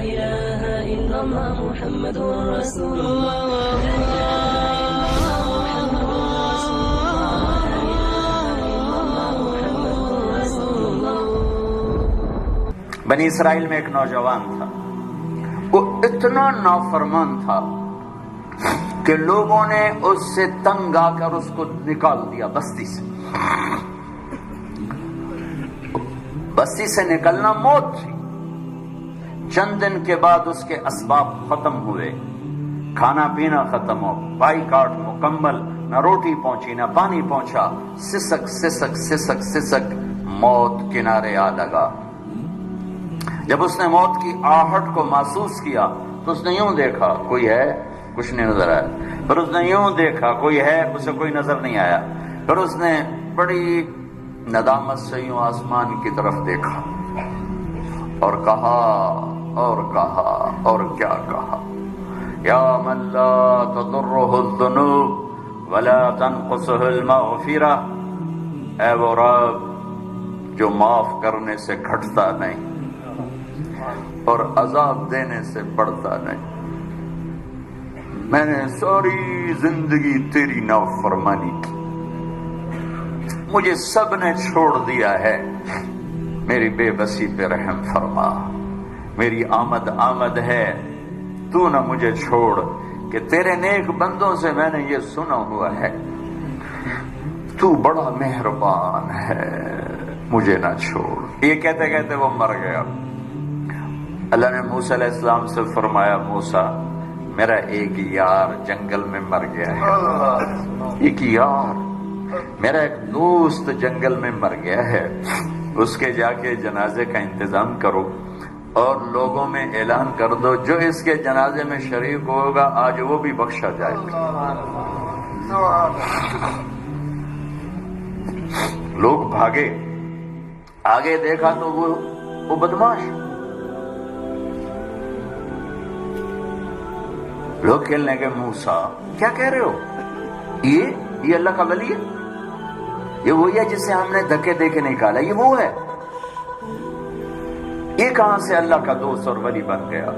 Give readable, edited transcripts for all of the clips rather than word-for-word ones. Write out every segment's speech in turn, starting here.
إله إلا الله محمد رسول الله بنی اسرائیل میں ایک نوجوان تھا، وہ اتنا نافرمان تھا کہ لوگوں نے اس سے تنگ آ کر اس کو نکال دیا بستی سے۔ بستی سے نکلنا موت تھی۔ چند دن کے بعد اس کے اسباب ختم ہوئے، کھانا پینا ختم ہو، بائی کاٹ مکمل، نہ روٹی پہنچی نہ پانی پہنچا، سسک سسک سسک سسک موت کنارے آ لگا۔ جب اس نے موت کی آہٹ کو محسوس کیا تو اس نے یوں دیکھا کوئی ہے، کچھ نہیں نظر آیا۔ پھر اس نے یوں دیکھا کوئی ہے، اسے کوئی نظر نہیں آیا۔ پھر اس نے بڑی ندامت سے یوں آسمان کی طرف دیکھا اور کہا اور کیا کہا، یا من لا تضرہ الذنوب ولا تنقصہ المغفرہ، اے وہ رب جو معاف کرنے سے گھٹتا نہیں اور عذاب دینے سے بڑھتا نہیں۔ میں نے ساری زندگی تیری نافرمانی کی، مجھے سب نے چھوڑ دیا ہے، میری بے بسی پہ رحم فرما، میری آمد ہے، تو نہ مجھے چھوڑ کہ تیرے نیک بندوں سے میں نے یہ سنا ہوا ہے تو بڑا مہربان ہے، مجھے نہ چھوڑ۔ یہ کہتے کہتے وہ مر گیا۔ اللہ نے موسیٰ علیہ السلام سے فرمایا، موسیٰ میرا ایک یار جنگل میں مر گیا ہے، ایک یار میرا ایک دوست جنگل میں مر گیا ہے، اس کے جا کے جنازے کا انتظام کرو اور لوگوں میں اعلان کر دو جو اس کے جنازے میں شریک ہوگا آج وہ بھی بخشا جائے گا۔ لوگ بھاگے، آگے دیکھا تو وہ بدماش، لوگ کہنے لگے موسیٰ کیا کہہ رہے ہو، یہ اللہ کا ولی ہے، یہ وہی ہے جسے ہم نے دھکے دے کے نکالا، یہ وہ ہے، یہ کہاں سے اللہ کا دوست اور ولی بن گیا،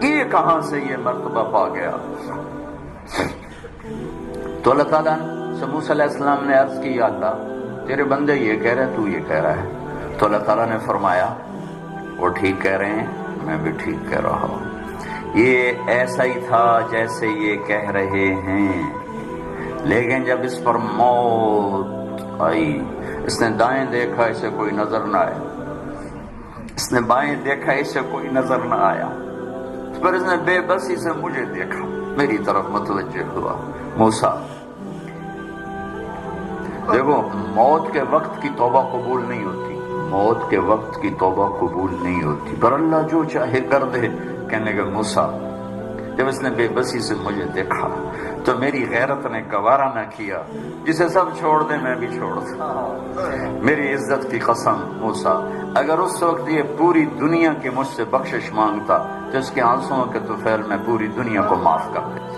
یہ کہاں سے یہ مرتبہ پا گیا۔ تو اللہ تعالیٰ سے موسیٰ علیہ السلام نے عرض کی، یا اللہ تیرے بندے یہ کہہ رہے تو یہ کہہ رہا ہے۔ تو اللہ تعالیٰ نے فرمایا وہ ٹھیک کہہ رہے ہیں، میں بھی ٹھیک کہہ رہا ہوں، یہ ایسا ہی تھا جیسے یہ کہہ رہے ہیں، لیکن جب اس پر موت آئی، اس نے دائیں دیکھا اسے کوئی نظر نہ آیا، اس نے بائیں دیکھا اسے کوئی نظر نہ آیا، پھر اس نے بے بسی سے مجھے دیکھا، میری طرف متوجہ ہوا۔ موسیٰ دیکھو، موت کے وقت کی توبہ قبول نہیں ہوتی، موت کے وقت کی توبہ قبول نہیں ہوتی، پر اللہ جو چاہے کر دے۔ کہنے لگے موسیٰ جب اس نے بے بسی سے مجھے دیکھا تو میری غیرت نے گوارا نہ کیا، جسے سب چھوڑ دیں میں بھی چھوڑ دوں، میری عزت کی قسم موسیٰ اگر اس وقت یہ پوری دنیا کی مجھ سے بخشش مانگتا تو اس کے آنسوؤں کے طفیل میں پوری دنیا کو معاف کر دیتا۔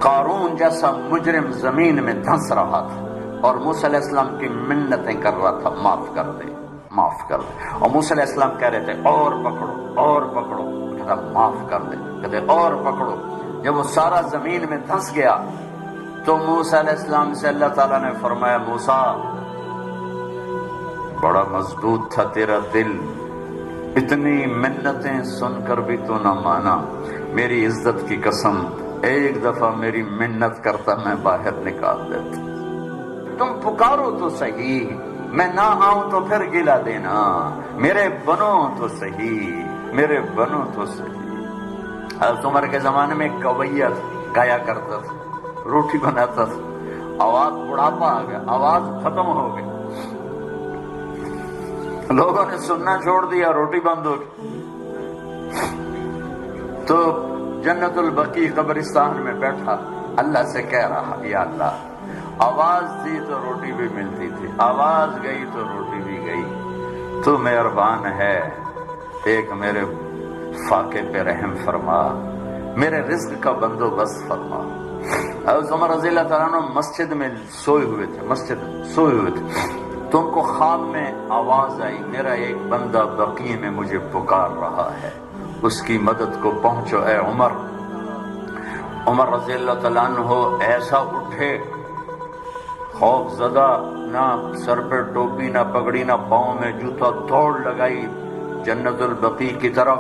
قارون جیسا مجرم زمین میں دھنس رہا تھا اور موسیٰ علیہ السلام کی منتیں کر رہا تھا، معاف کر دے معاف کر دے، اور موسیٰ علیہ السلام کہہ رہے تھے اور پکڑو اور پکڑو، کہتا معاف کر دے، کہتے اور پکڑو۔ جب وہ سارا زمین میں دھنس گیا تو موسیٰ علیہ السلام سے اللہ تعالیٰ نے فرمایا، موسیٰ بڑا مضبوط تھا تیرا دل، اتنی منتیں سن کر بھی تو نہ مانا، میری عزت کی قسم ایک دفعہ میری منت کرتا میں باہر نکال دیتا، تم پکارو تو صحیح، میں نہ آؤں تو پھر گلا دینا، میرے بنو تو صحیح، میرے بنو تو صحیح۔ حضرت عمر کے زمانے میں کویت گایا کرتا تھا، روٹی بناتا تھا، آواز بڑھاپا آ گیا، آواز ختم ہو گئی، لوگوں نے سننا چھوڑ دیا، روٹی بند ہو گئی، تو جنت البقیع قبرستان میں بیٹھا اللہ سے کہہ رہا، یا اللہ آواز دی تو روٹی بھی ملتی تھی، آواز گئی تو روٹی بھی گئی، تو مہربان ہے، ایک میرے فاقے پہ رحم فرما، میرے رزق کا بندوبست فرما۔ حضرت عمر رضی اللہ تعالیٰ عنہ مسجد میں سوئے ہوئے تھے، تو ان کو خواب میں آواز آئی، میرا ایک بندہ بقیع میں مجھے پکار رہا ہے، اس کی مدد کو پہنچو اے عمر۔ عمر رضی اللہ تعالیٰ عنہ ایسا اٹھے، خوف زدہ، نہ سر پہ ٹوپی نہ پگڑی نہ پاؤں میں جوتا، دوڑ لگائی جنت البقیع کی طرف۔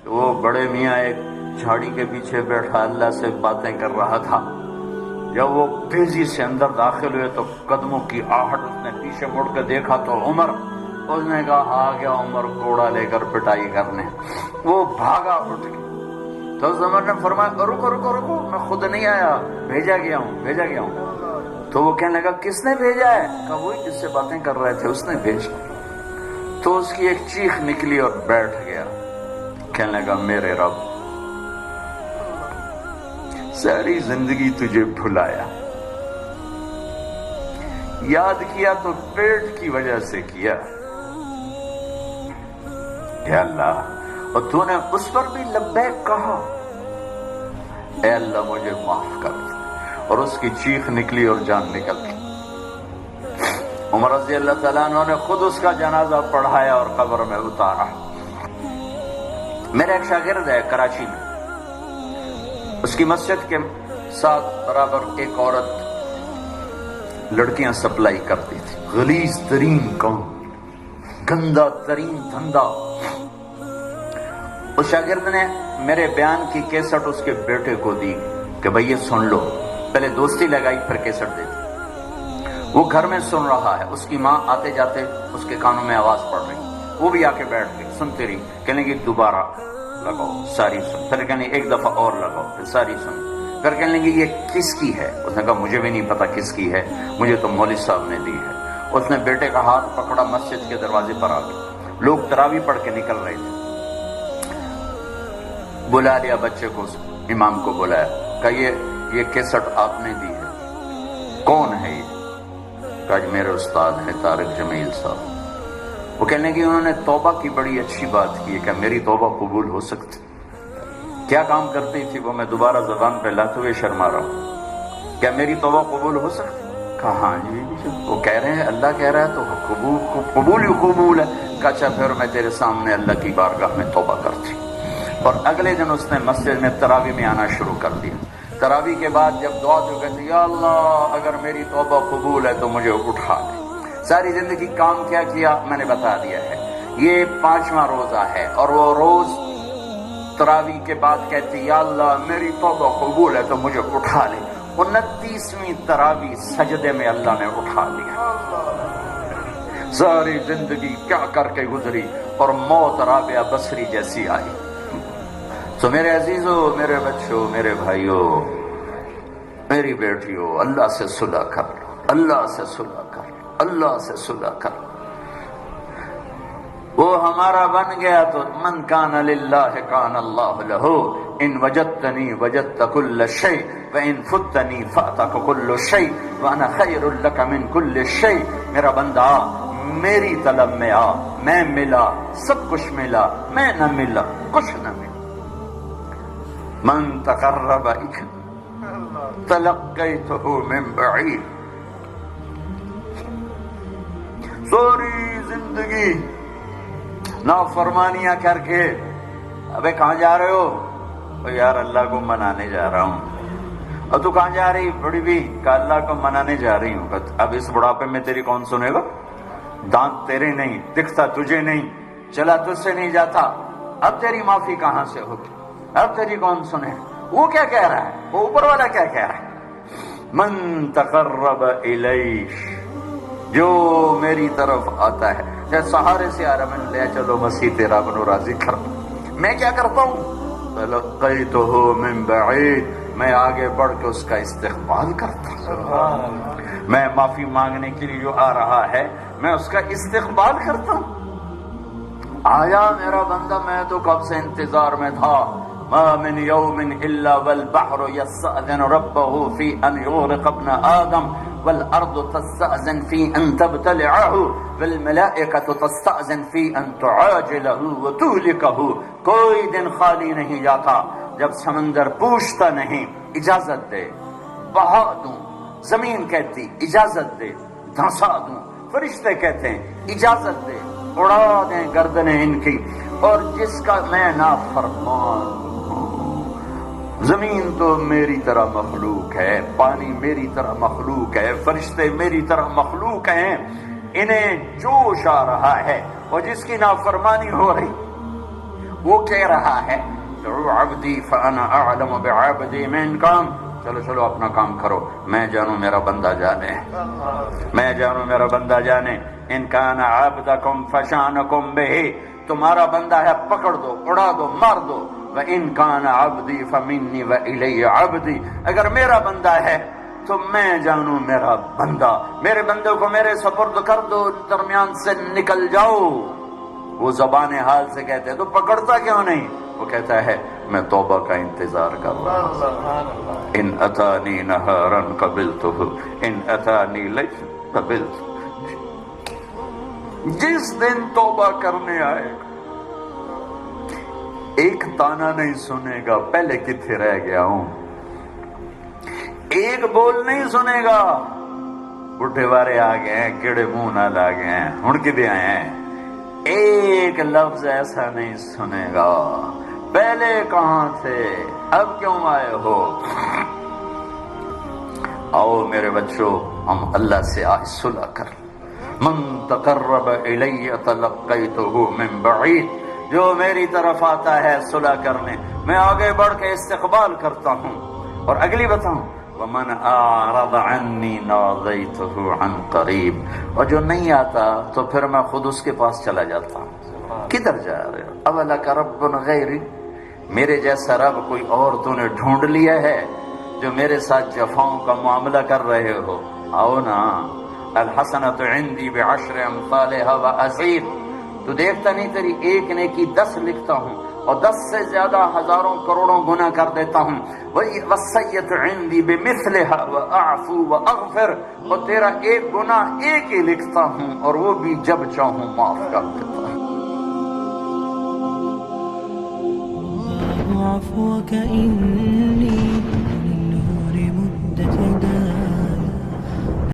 وہ بڑے میاں ایک جھاڑی کے پیچھے بیٹھا اللہ سے باتیں کر رہا تھا۔ جب وہ تیزی سے اندر داخل ہوئے تو قدموں کی آہٹ، اس نے پیچھے مڑ کے دیکھا تو عمر، اس نے کہا آ گیا عمر کوڑا لے کر پٹائی کرنے۔ وہ بھاگا اٹھ کے، تو عمر نے فرمایا رکو رکو رکو، میں خود نہیں آیا، بھیجا گیا ہوں۔ تو وہ کہنے لگا کس نے بھیجا ہے؟ کہا وہی جس سے باتیں کر رہے تھے اس نے بھیجا۔ تو اس کی ایک چیخ نکلی اور بیٹھ گیا، کہنے لگا میرے رب، ساری زندگی تجھے بھلایا، یاد کیا تو پیٹ کی وجہ سے کیا، اے اللہ، اور تو نے اس پر بھی لبیک کہا، اے اللہ مجھے معاف کر دے۔ اور اس کی چیخ نکلی اور جان نکل گئی۔ عمر رضی اللہ تعالیٰ عنہ نے خود اس کا جنازہ پڑھایا اور قبر میں اتارا۔ میرا ایک شاگرد ہے کراچی میں، اس کی مسجد کے ساتھ برابر ایک عورت لڑکیاں سپلائی کرتی تھی، غلیظ ترین کام، گندا ترین دھندا۔ اس شاگرد نے میرے بیان کی کیسٹ اس کے بیٹے کو دی کہ بھئی یہ سن لو، پہلے دوستی لگائی پھر کیسٹ دی۔ وہ گھر میں سن رہا ہے، اس کی ماں آتے جاتے اس کے کانوں میں آواز پڑ رہی، وہ بھی آ کے بیٹھ گئی، سنتی رہی، کہنے لگی دوبارہ لگاؤ، ساری سن، پھر کہنے ایک دفعہ اور لگاؤ، پھر ساری سن، پھر کہنے لگی یہ کس کی ہے؟ اس نے کہا مجھے بھی نہیں پتا کس کی ہے، مجھے تو مولوی صاحب نے دی ہے۔ اس نے بیٹے کا ہاتھ پکڑا، مسجد کے دروازے پر آ گئے، لوگ تراویح پڑھ کے نکل رہے تھے، بلا لیا بچے کو، امام کو بلایا، کہا یہ کیسٹ آپ نے دی ہے، کون ہے یہ؟ کہا میرے استاد ہیں طارق جمیل صاحب۔ وہ کہنے کی انہوں نے توبہ کی بڑی اچھی بات کی ہے، کہ میری توبہ قبول ہو سکتی؟ کیا کام کرتی تھی وہ؟ میں دوبارہ زبان پہ لاتے ہوئے شرما رہا ہوں، کیا میری توبہ قبول ہو سکتی؟ کہا ہاں جی، وہ کہہ رہے ہیں اللہ کہہ رہا ہے تو قبول ہی قبول ہے۔ کہا اچھا پھر میں تیرے سامنے اللہ کی بارگاہ میں توبہ کرتی۔ اور اگلے دن اس نے مسجد میں تراویح میں آنا شروع کر دیا۔ تراویح کے بعد جب دعا تو کہتی یا اللہ اگر میری توبہ قبول ہے تو مجھے اٹھا لے۔ ساری زندگی کام کیا کیا میں نے بتا دیا ہے، یہ 5واں روزہ ہے، اور وہ روز تراویح کے بعد کہتی یا اللہ میری توبہ قبول ہے تو مجھے اٹھا لے۔ 29ویں تراویح سجدے میں اللہ نے اٹھا لیا۔ ساری زندگی کیا کر کے گزری اور موت رابعہ بصری جیسی آئی۔ تو میرے عزیزوں، میرے بچوں، میرے بھائیوں، میری بیٹیوں، اللہ سے صلح کر لو، اللہ سے صلح کر لو، اللہ سے صلح کر لو۔ وہ ہمارا بن گیا تو من کان للہ کان اللہ لہ، ان وجدتنی وجدت کل شیء وان فتنی فاتک کل شیء وانا خیر لک من کل شیء۔ میرا بندہ میری طلب میں آ، میں ملا، سب کچھ ملا، میں نہ ملا کچھ نہ ملا۔ من تقرب تلقیتہ من بعید۔ ساری زندگی نافرمانیاں کر کے، ابے کہاں جا رہے ہو؟ یار اللہ کو منانے جا رہا ہوں۔ اور تو کہاں جا رہی بڑی بھی؟ کہ اللہ کو منانے جا رہی ہوں۔ اب اس بڑھاپے میں تیری کون سنے گا؟ دانت تیرے نہیں، دکھتا تجھے نہیں، چلا تجھ سے نہیں جاتا، اب تیری معافی کہاں سے ہوگی؟ اب تیری کون سنے؟ وہ کیا کہہ رہا ہے؟ وہ اوپر والا کیا کہہ رہا ہے؟ من تقرب الیہ، جو میری طرف آتا ہے، جیسے سہارے سے آ رہا، میں نے لے چلو مسیح تیرا بنو راضی کر، میں کیا کرتا ہوں؟ تلقیتہ من بعید، میں آگے بڑھ کے اس کا استقبال کرتا ہوں۔ میں معافی مانگنے کے لیے جو آ رہا ہے میں اس کا استقبال کرتا ہوں۔ آیا میرا بندہ، میں تو کب سے انتظار میں تھا۔ ما من یوم الا والبحر یستأذن ربہ فی ان یغرق ابن آدم والارض تستأذن فی ان تبتلعہ والملائکۃ تستأذن فی ان تعاجلہ وتہلکہ۔ کوئی دن خالی نہیں جاتا جب سمندر پوچھتا نہیں اجازت دے، بہا دوں، زمین کہتی اجازت دے، دھنسا دوں، فرشتے کہتے ہیں اجازت دے، اڑا دیں گردنیں ان کی، اور جس کا میں نافرمان ہوں۔ زمین تو میری طرح مخلوق ہے، پانی میری طرح مخلوق ہے، فرشتے میری طرح مخلوق ہیں، انہیں جوش آ رہا ہے، اور جس کی نافرمانی ہو رہی وہ کہہ رہا ہے عبدی فانا اعلم بعبدی من کام، چلو اپنا کام کرو، میں جانوں میرا بندہ جانے، میں جانوں میرا بندہ جانے۔ ان کان عبدکم فشانکم بہ، تمہارا بندہ ہے پکڑ دو، اڑا دو، مار دو۔ وَإِن كَانَ عَبْدِي فَمِنِّي وَإِلَيَّ عَبْدِي، اگر میرا بندہ ہے تو میں جانوں میرا بندہ، میرے بندے کو میرے سپرد کر دو، درمیان سے نکل جاؤ۔ وہ زبان حال سے کہتے ہیں تو پکڑتا کیوں نہیں؟ وہ کہتا ہے میں توبہ کا انتظار کر رہا ہوں، ان اتانی نہارا قبلتہ ان اتانی لیلا قبلتہ۔ جس دن توبہ کرنے آئے گا ایک تانا نہیں سنے گا پہلے کتنے رہ گیا ہوں، ایک بول نہیں سنے گا بڈھے وارے آ گئے ہیں، کیڑے منہ نال آ گئے ہیں، ہن کدے آئے ہیں، ایک لفظ ایسا نہیں سنے گا پہلے کہاں تھے، اب کیوں آئے ہو۔ آؤ میرے بچوں، ہم اللہ سے آج صلح کر، من تقرب الی تلقیتہ من بعید، جو میری طرف آتا ہے صلح کرنے میں آگے بڑھ کے استقبال کرتا ہوں۔ اور اگلی بتاؤں ومن اعرض عنی نادیتہ عن قریب، اور جو نہیں آتا تو پھر میں خود اس کے پاس چلا جاتا ہوں۔ کدھر جا رہے ہو؟ اولک رب غیری، میرے جیسا رب کوئی اور تو نے ڈھونڈ لیا ہے جو میرے ساتھ جفاؤں کا معاملہ کر رہے ہو؟ آؤ نا، الحسنۃ عندی بعشر امثالها وازید، تو دیکھتا نہیں تیری ایک نیکی 10 لکھتا ہوں اور 10 سے زیادہ ہزاروں کروڑوں گناہ کر دیتا ہوں۔ والسیئۃ عندی بمثلها واعفو واغفر، اور تیرا ایک گناہ ایک ہی لکھتا ہوں اور وہ بھی جب چاہوں معاف کر دیتا ہوں۔ عفوك إني